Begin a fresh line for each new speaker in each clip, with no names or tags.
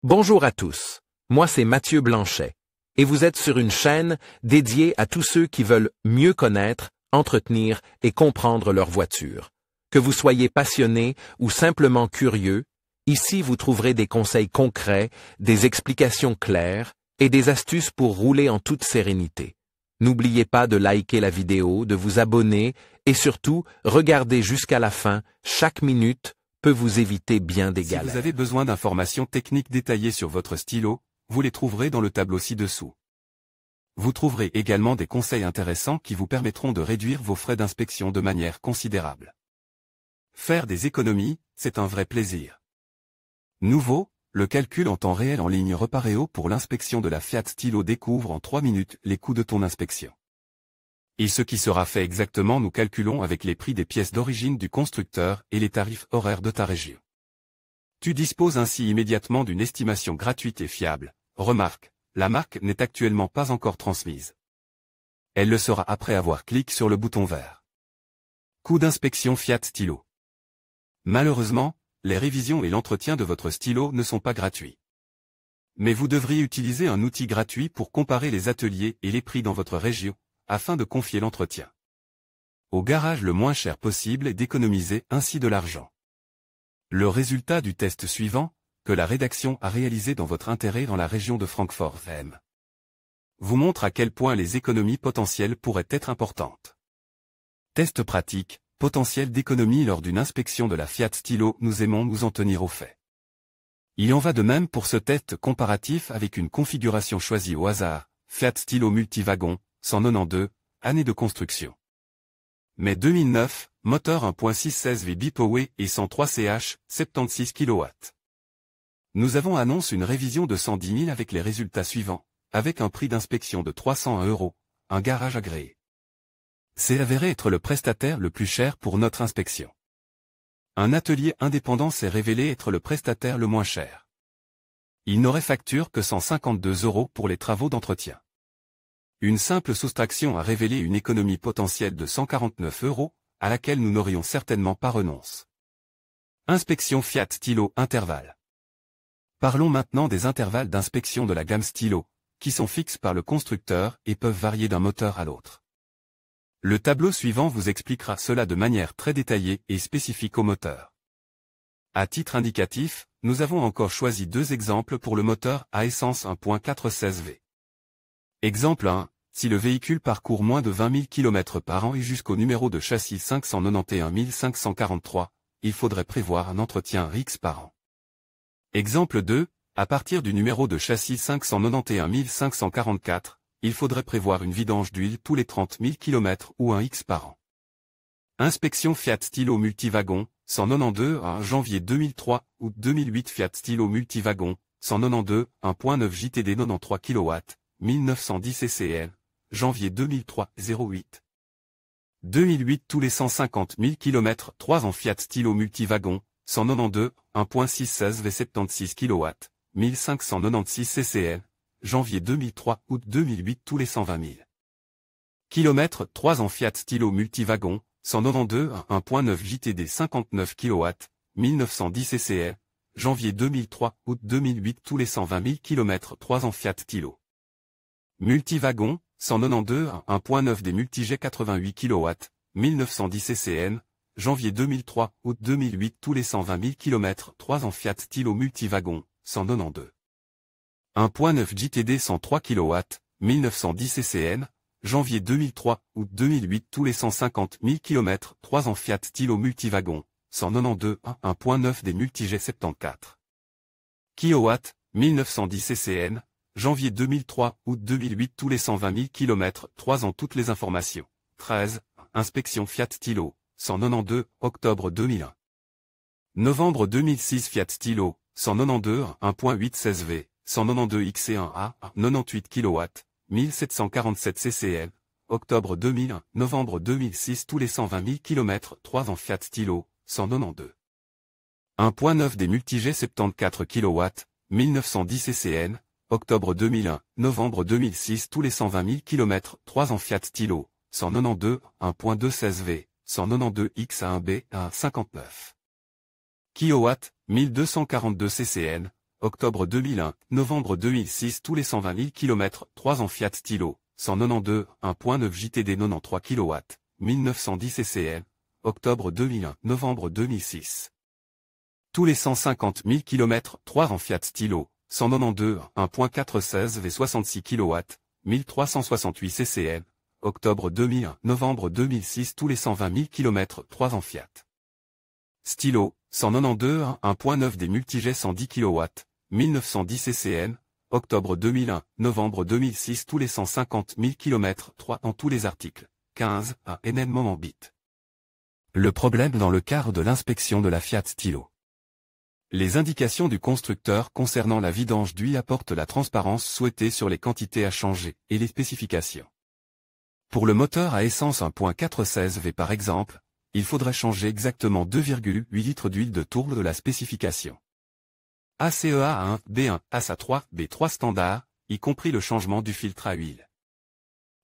Bonjour à tous, moi c'est Mathieu Blanchet, et vous êtes sur une chaîne dédiée à tous ceux qui veulent mieux connaître, entretenir et comprendre leur voiture. Que vous soyez passionné ou simplement curieux, ici vous trouverez des conseils concrets, des explications claires et des astuces pour rouler en toute sérénité. N'oubliez pas de liker la vidéo, de vous abonner et surtout, regardez jusqu'à la fin, chaque minute peut vous éviter bien des galères.
Si vous avez besoin d'informations techniques détaillées sur votre stylo, vous les trouverez dans le tableau ci-dessous. Vous trouverez également des conseils intéressants qui vous permettront de réduire vos frais d'inspection de manière considérable. Faire des économies, c'est un vrai plaisir. Nouveau, le calcul en temps réel en ligne Repareo pour l'inspection de la Fiat Stilo découvre en 3 minutes les coûts de ton inspection. Et ce qui sera fait exactement, nous calculons avec les prix des pièces d'origine du constructeur et les tarifs horaires de ta région. Tu disposes ainsi immédiatement d'une estimation gratuite et fiable. Remarque, la marque n'est actuellement pas encore transmise. Elle le sera après avoir cliqué sur le bouton vert. Coût d'inspection Fiat Stilo. Malheureusement, les révisions et l'entretien de votre stylo ne sont pas gratuits. Mais vous devriez utiliser un outil gratuit pour comparer les ateliers et les prix dans votre région, afin de confier l'entretien au garage le moins cher possible et d'économiser ainsi de l'argent. Le résultat du test suivant, que la rédaction a réalisé dans votre intérêt dans la région de Francfort-M, vous montre à quel point les économies potentielles pourraient être importantes. Test pratique, potentiel d'économie lors d'une inspection de la Fiat Stilo. Nous aimons nous en tenir aux faits. Il en va de même pour ce test comparatif avec une configuration choisie au hasard, Fiat Stilo multiwagon, 192, année de construction. Mai 2009, moteur 1.6 V bipower et 103 CH, 76 kW. Nous avons annonce une révision de 110 000 avec les résultats suivants, avec un prix d'inspection de 301 €, un garage agréé. C'est avéré être le prestataire le plus cher pour notre inspection. Un atelier indépendant s'est révélé être le prestataire le moins cher. Il n'aurait facture que 152 € pour les travaux d'entretien. Une simple soustraction a révélé une économie potentielle de 149 €, à laquelle nous n'aurions certainement pas renonce. Inspection Fiat Stilo intervalle. Parlons maintenant des intervalles d'inspection de la gamme Stilo, qui sont fixes par le constructeur et peuvent varier d'un moteur à l'autre. Le tableau suivant vous expliquera cela de manière très détaillée et spécifique au moteur. À titre indicatif, nous avons encore choisi 2 exemples pour le moteur à essence 1.416 V. Exemple 1, si le véhicule parcourt moins de 20 000 km par an et jusqu'au numéro de châssis 591 543, il faudrait prévoir un entretien RIX par an. Exemple 2, à partir du numéro de châssis 591 544, il faudrait prévoir une vidange d'huile tous les 30 000 km ou un X par an. Inspection Fiat Stilo multiwagon, 192 à janvier 2003, août 2008 Fiat Stilo multiwagon, 192, 1.9 JTD 93 kW, 1910 CCL, janvier 2003, 08. 2008 tous les 150 000 km 3 ans Fiat Stilo multiwagon, 192, 1.616 V 76 kW, 1596 CCL, janvier 2003, août 2008 tous les 120 000 km 3 ans Fiat Stilo multiwagon, 192, 1.9 JTD 59 kW, 1910 CCL, janvier 2003, août 2008 tous les 120 000 km 3 ans Fiat Stilo multiwagon, 192, 1.9 des multijet 88 kW, 1910 CCN, janvier 2003, août 2008 tous les 120 000 km 3 ans Fiat Stilo multiwagon, 192. 1.9 JTD 103 kW, 1910 CCN, janvier 2003, août 2008 tous les 150 000 km 3 ans Fiat Stilo multiwagon, 192, 1.9 des multijet 74 kW, 1910 CCN, janvier 2003, août 2008 tous les 120 000 km 3 ans toutes les informations. 13. Inspection Fiat Stilo, 192, octobre 2001. Novembre 2006 Fiat Stilo, 192, 1.816 V, 192 XC1A, 98 kW, 1747 CCL, octobre 2001, novembre 2006 tous les 120 000 km 3 ans Fiat Stilo, 192. 1.9 des multijet 74 kW, 1910 CCN, octobre 2001, novembre 2006 tous les 120 000 km 3 ans Fiat Stilo, 192, 1.216 V, 192 X1B, 59 kW, 1242 CCN, octobre 2001, novembre 2006 tous les 120 000 km, 3 ans Fiat Stilo, 192, 1.9 JTD 93 kW, 1910 ccl, octobre 2001, novembre 2006. Tous les 150 000 km, 3 ans Fiat Stilo, 192, 1.416 V 66 kW, 1368 ccl, octobre 2001, novembre 2006 tous les 120 000 km, 3 ans Fiat Stilo, 192, 1.9 des multijet 110 kW, 1910 ccl, octobre 2001, novembre 2006 tous les 150 000 km, 3 ans tous les articles, 15, à NN Moment Bit. Le problème dans le cadre de l'inspection de la Fiat Stilo. Les indications du constructeur concernant la vidange d'huile apportent la transparence souhaitée sur les quantités à changer et les spécifications. Pour le moteur à essence 1.416 V par exemple, il faudrait changer exactement 2,8 litres d'huile de tourbe de la spécification. ACEA 1, B1, ASA3, B3 standard, y compris le changement du filtre à huile.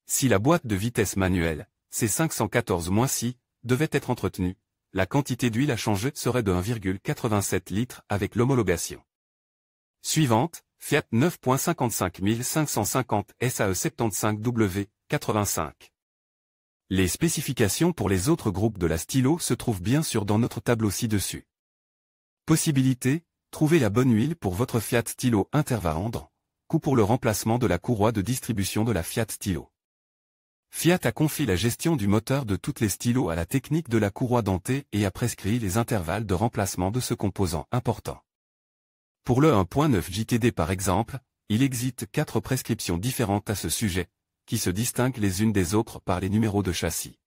Si la boîte de vitesse manuelle, C514-6, devait être entretenue, la quantité d'huile à changer serait de 1,87 litres avec l'homologation. Suivante, Fiat 9.55 550 SAE 75W, 85. Les spécifications pour les autres groupes de la Stilo se trouvent bien sûr dans notre tableau ci-dessus. Possibilité, trouver la bonne huile pour votre Fiat Stilo intervarandre. Coût pour le remplacement de la courroie de distribution de la Fiat Stilo. Fiat a confié la gestion du moteur de toutes les Stilos à la technique de la courroie dentée et a prescrit les intervalles de remplacement de ce composant important. Pour le 1.9 JTD par exemple, il existe 4 prescriptions différentes à ce sujet, qui se distinguent les unes des autres par les numéros de châssis.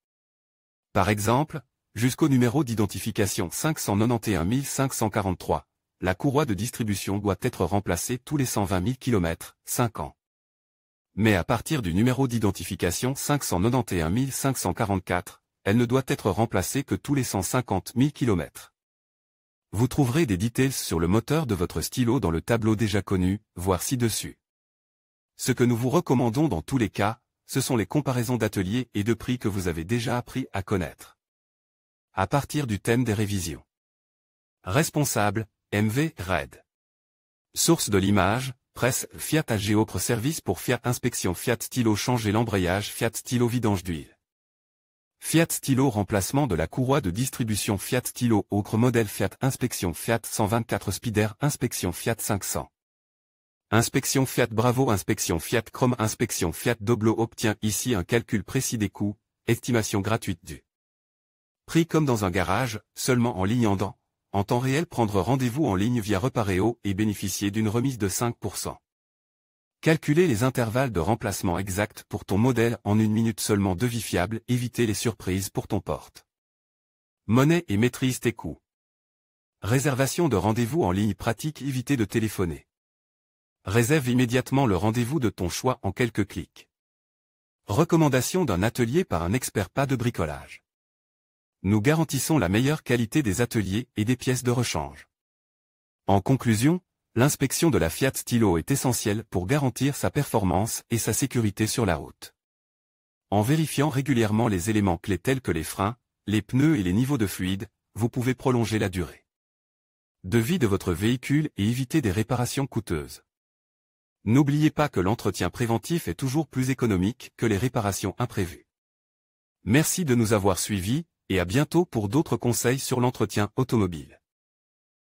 Par exemple, jusqu'au numéro d'identification 591 543, la courroie de distribution doit être remplacée tous les 120 000 km, 5 ans. Mais à partir du numéro d'identification 591 544, elle ne doit être remplacée que tous les 150 000 km. Vous trouverez des details sur le moteur de votre Stilo dans le tableau déjà connu, voire ci-dessus. Ce que nous vous recommandons dans tous les cas, ce sont les comparaisons d'ateliers et de prix que vous avez déjà appris à connaître. À partir du thème des révisions. Responsable, MV Red. Source de l'image, presse, Fiat AG Ocre service pour Fiat inspection Fiat Stilo changer l'embrayage Fiat Stilo vidange d'huile. Fiat Stilo remplacement de la courroie de distribution Fiat Stilo Ocre modèle Fiat inspection Fiat 124 Spider inspection Fiat 500. Inspection Fiat Bravo inspection Fiat Chrome inspection Fiat Doblo obtient ici un calcul précis des coûts, estimation gratuite du prix comme dans un garage, seulement en ligne en temps réel prendre rendez-vous en ligne via Reparéo et bénéficier d'une remise de 5%. Calculer les intervalles de remplacement exacts pour ton modèle en 1 minute seulement devis fiable, éviter les surprises pour ton porte. Monnaie et maîtrise tes coûts. Réservation de rendez-vous en ligne pratique, éviter de téléphoner. Réserve immédiatement le rendez-vous de ton choix en quelques clics. Recommandation d'un atelier par un expert, pas de bricolage. Nous garantissons la meilleure qualité des ateliers et des pièces de rechange. En conclusion, l'inspection de la Fiat Stilo est essentielle pour garantir sa performance et sa sécurité sur la route. En vérifiant régulièrement les éléments clés tels que les freins, les pneus et les niveaux de fluide, vous pouvez prolonger la durée de vie de votre véhicule et éviter des réparations coûteuses. N'oubliez pas que l'entretien préventif est toujours plus économique que les réparations imprévues. Merci de nous avoir suivis, et à bientôt pour d'autres conseils sur l'entretien automobile.